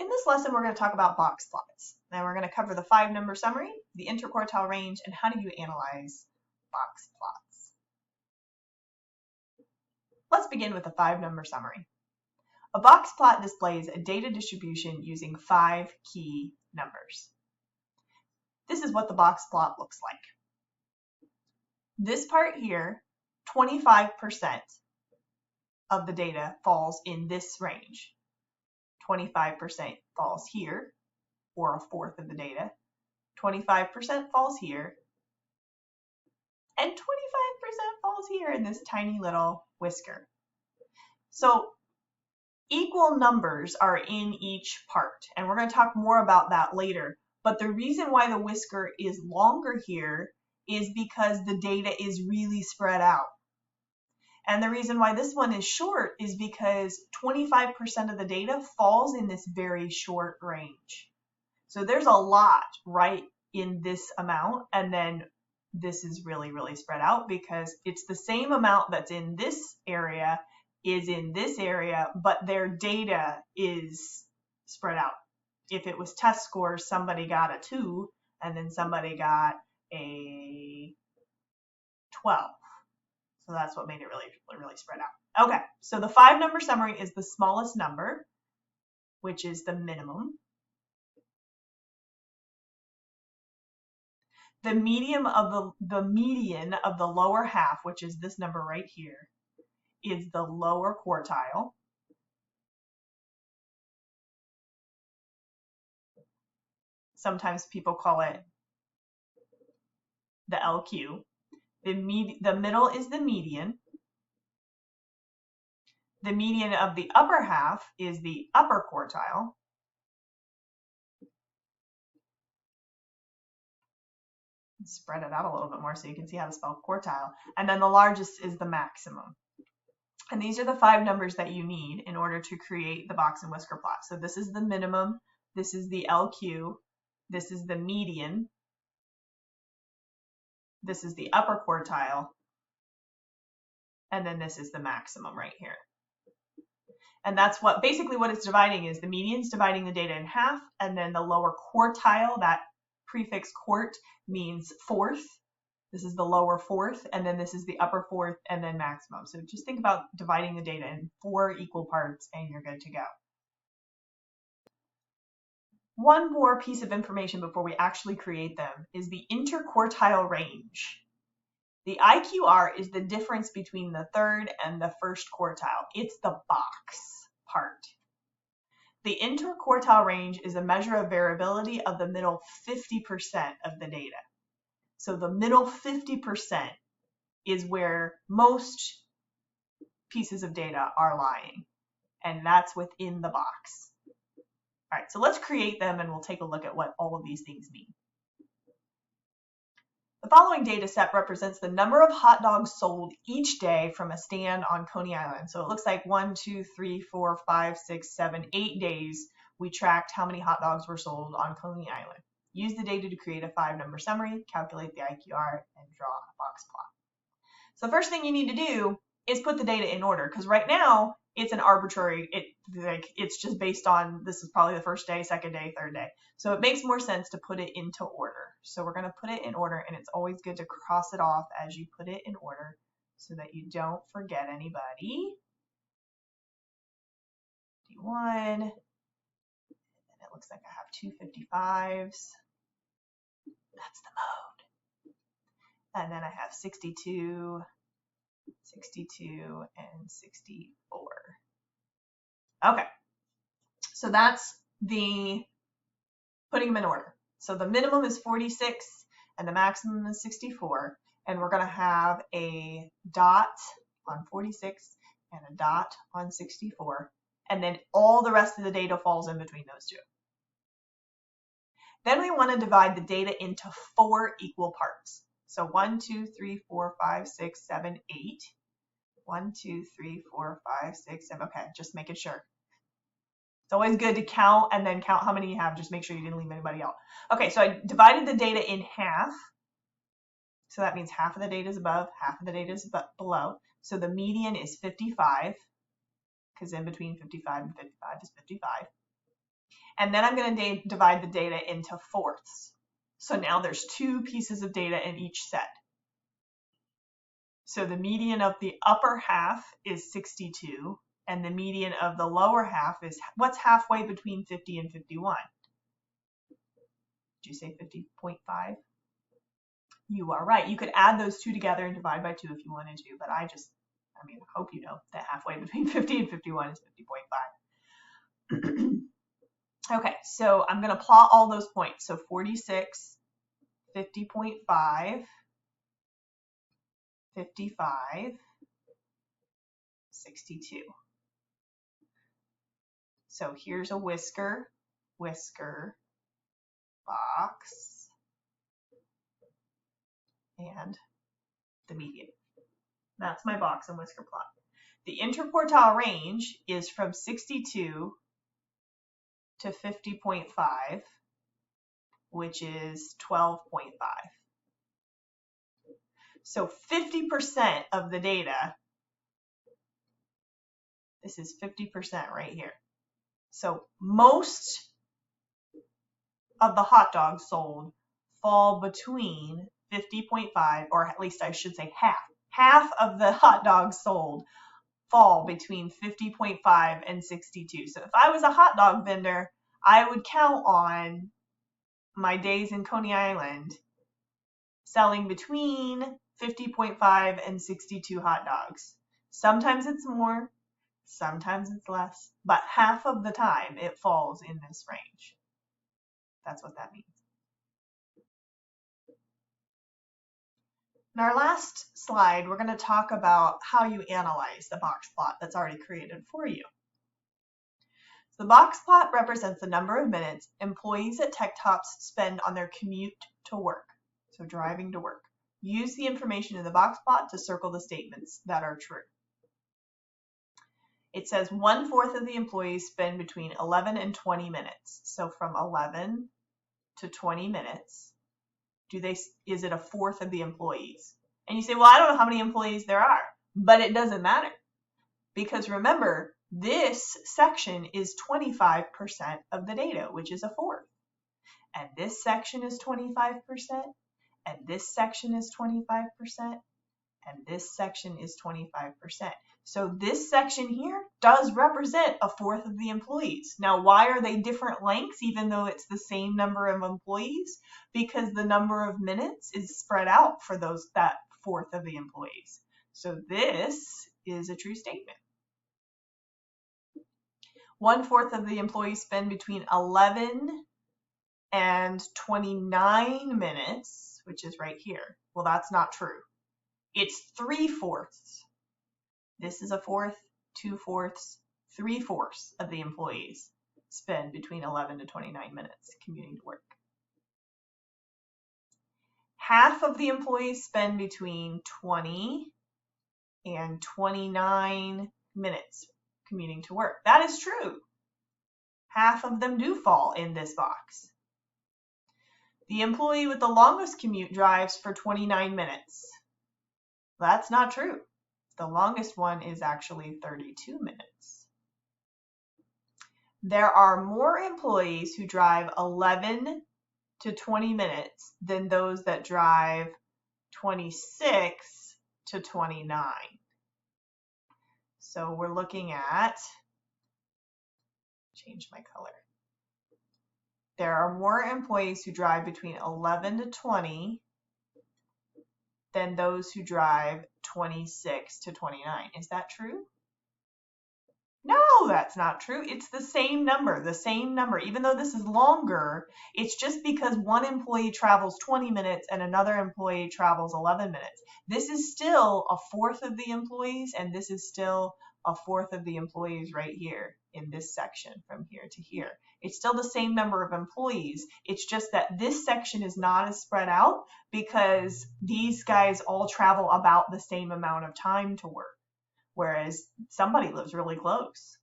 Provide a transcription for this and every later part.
In this lesson, we're going to talk about box plots. And we're going to cover the 5-number summary, the interquartile range, and how do you analyze box plots. Let's begin with the 5-number summary. A box plot displays a data distribution using 5 key numbers. This is what the box plot looks like. This part here, 25% of the data falls in this range. 25% falls here, or a fourth of the data. 25% falls here, and 25% falls here in this tiny little whisker. So equal numbers are in each part, and we're going to talk more about that later. But the reason why the whisker is longer here is because the data is really spread out. And the reason why this one is short is because 25% of the data falls in this very short range. So there's a lot right in this amount, and then this is really, really spread out because it's the same amount that's in this area is in this area, but their data is spread out. If it was test scores, somebody got a 2 and then somebody got a 12. So that's what made it really, really spread out. Okay, so the 5-number summary is the smallest number, which is the minimum. The median of the lower half, which is this number right here, is the lower quartile. Sometimes people call it the LQ. The middle is the median. The median of the upper half is the upper quartile. Spread it out a little bit more so you can see how to spell quartile. And then the largest is the maximum. And these are the 5 numbers that you need in order to create the box and whisker plot. So this is the minimum, this is the LQ, this is the median, this is the upper quartile, and then this is the maximum right here. And that's what basically what it's dividing is the median's dividing the data in half, and then the lower quartile, that prefix quart means fourth. This is the lower fourth, and then this is the upper fourth, and then maximum. So just think about dividing the data in 4 equal parts, and you're good to go. One more piece of information before we actually create them is the interquartile range. The IQR is the difference between the 3rd and the 1st quartile. It's the box part. The interquartile range is a measure of variability of the middle 50% of the data. So the middle 50% is where most pieces of data are lying, and that's within the box. All right, so let's create them and we'll take a look at what all of these things mean. The following data set represents the number of hot dogs sold each day from a stand on Coney Island. So it looks like 1, 2, 3, 4, 5, 6, 7, 8 days we tracked how many hot dogs were sold on Coney Island. Use the data to create a 5-number summary, calculate the IQR, and draw a box plot. So the first thing you need to do is put the data in order, because right now it's an arbitrary, it's just based on, this is probably the 1st day, 2nd day, 3rd day. So it makes more sense to put it into order. So we're going to put it in order, and it's always good to cross it off as you put it in order so that you don't forget anybody. D1, and it looks like I have 2 55s. That's the mode. And then I have 62, 62, and 64. Okay, so that's the putting them in order. So the minimum is 46 and the maximum is 64. And we're going to have a dot on 46 and a dot on 64. And then all the rest of the data falls in between those two. Then we want to divide the data into 4 equal parts. So 1, 2, 3, 4, 5, 6, 7, 8. 1, 2, 3, 4, 5, 6, 7. Okay, just making sure. It's always good to count and then count how many you have. Just make sure you didn't leave anybody out. Okay, so I divided the data in half. So that means half of the data is above, half of the data is below. So the median is 55, because in between 55 and 55 is 55. And then I'm going to divide the data into fourths. So now there's 2 pieces of data in each set. So the median of the upper half is 62, and the median of the lower half is, what's halfway between 50 and 51? Did you say 50.5? You are right. You could add those 2 together and divide by 2 if you wanted to, but I hope you know that halfway between 50 and 51 is 50.5. Okay, so I'm going to plot all those points. So 46, 50.5, 55, 62. So here's a whisker, whisker, box, and the median. That's my box and whisker plot. The interquartile range is from 62 to 50.5, which is 12.5. So 50% of the data, this is 50% right here. So most of the hot dogs sold fall between 50.5, or at least I should say half. Half of the hot dogs sold fall between 50.5 and 62. So if I was a hot dog vendor, I would count on my days in Coney Island selling between 50.5 and 62 hot dogs. Sometimes it's more, sometimes it's less, but half of the time it falls in this range. That's what that means. In our last slide, we're going to talk about how you analyze the box plot that's already created for you. The box plot represents the number of minutes employees at TechTops spend on their commute to work, so driving to work. Use the information in the box plot to circle the statements that are true. It says 1/4 of the employees spend between 11 and 20 minutes. So from 11 to 20 minutes, is it 1/4 of the employees? And you say, well, I don't know how many employees there are, but it doesn't matter. Because remember, this section is 25% of the data, which is 1/4. And this section is 25%, and this section is 25%, and this section is 25%. So this section here does represent 1/4 of the employees. Now, why are they different lengths, even though it's the same number of employees? Because the number of minutes is spread out for that 1/4 of the employees. So this is a true statement. 1/4 of the employees spend between 11 and 29 minutes, which is right here. Well, that's not true. It's 3/4. This is 1/4, 2/4, 3/4 of the employees spend between 11 to 29 minutes commuting to work. Half of the employees spend between 20 and 29 minutes commuting to work. That is true. Half of them do fall in this box. The employee with the longest commute drives for 29 minutes. That's not true. The longest one is actually 32 minutes. There are more employees who drive 11 to 20 minutes than those that drive 26 to 29. So we're looking at, change my color. There are more employees who drive between 11 to 20 than those who drive 26 to 29. Is that true? No, that's not true. It's the same number, Even though this is longer, it's just because one employee travels 20 minutes and another employee travels 11 minutes. This is still 1/4 of the employees, and this is still 1/4 of the employees right here in this section from here to here. It's still the same number of employees. It's just that this section is not as spread out because these guys all travel about the same amount of time to work, whereas somebody lives really close.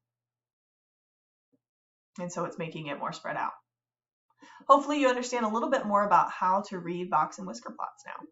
And so it's making it more spread out. Hopefully you understand a little bit more about how to read box and whisker plots now.